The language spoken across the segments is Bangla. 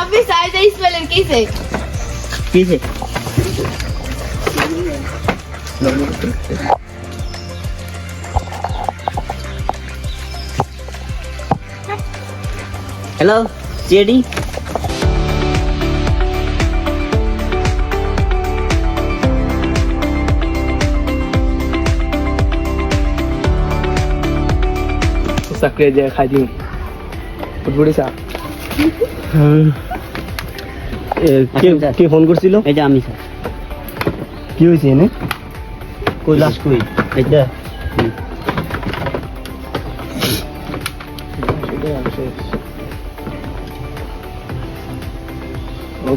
আপনি সাইজ স্মেলের কিসে কিসে হ্যালো সিআইডি চাকরি যে খাই দিম বুঝিছা কে ফোন করছিল এই যে আমি স্যার কি হয়েছে এনে কই লাশ কই এইটা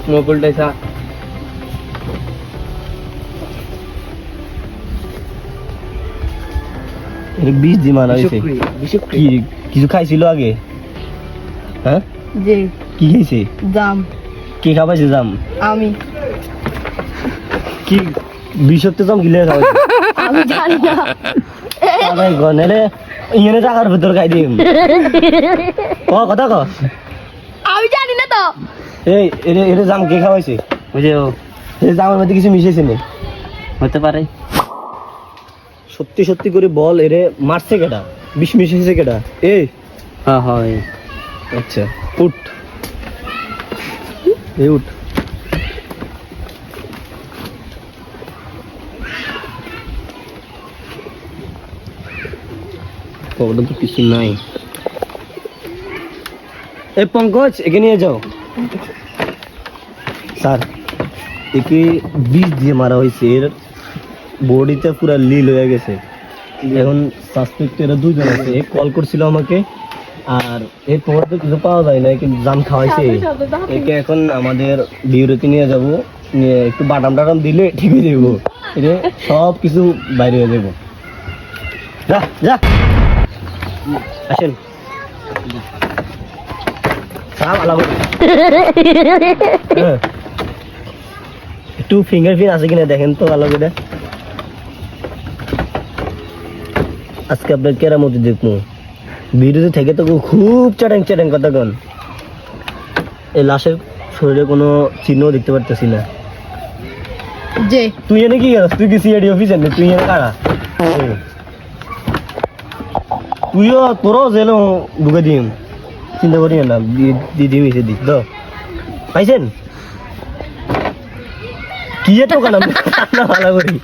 মোবাইলটা বিষ দি মারা হয়েছে কি কিছু খাইছিল আগে হ্যাঁ জি কি খাইছে জাম কে খাবাইছে জাম আমি কি বিষাক্ত জাম গিলে খাওয়াইছে আমি জানি না আরে গনেরে ইয়েনে টাকার ভিতর খাই দিম কথা ক আমি জানি না তো এই এরে জাম কে খাওয়াইছে বুঝে ও এই জামের মধ্যে কিছু মিশিয়েছে না হতে পারে সত্যি সত্যি করে বল এরে মারছে কেডা বিষ মিশিয়েছে কেডা এই হ্যাঁ হয় আচ্ছা উঠ এই উঠ পকেটে তো কিছু নাই এই পঙ্কজ একে নিয়ে যাও স্যার একে বিষ দিয়ে মারা হয়েছে এর বডিতে পুরো লীল হয়ে গেছে এখন সাসপেক্ট এরা দুজন আছে কল করছিল আমাকে আর এই তোমার তো কিছু পাওয়া যায় না কিন্তু জাম খাওয়াইছে একে এখন আমাদের বিউরোতে নিয়ে যাব নিয়ে একটু বাটাম টাটাম দিলে ঠিক হয়ে যাবো এটা সব কিছু বাইরে হয়ে যাবো যা যা আসেন একটু ফিঙ্গারপ্রিন্ট আছে কিনা দেখেন তো ভালো করে আজকে আপনার কেরামতি দেখবো ভিডিওতে থেকে তো খুব চ্যাটাং চ্যাটাং কথা কন এই লাশের শরীরে কোনো চিহ্ন দেখতে পারতেছি না যে তুই এনে কি করিস তুই কি সিআইডি অফিসার না তুই এনে কারা তুইও তোরও জেল ঢুকে দিম চিন্তা করি না দিদি হয়েছে দিক তো পাইছেন কি এত কালাম ভালো করি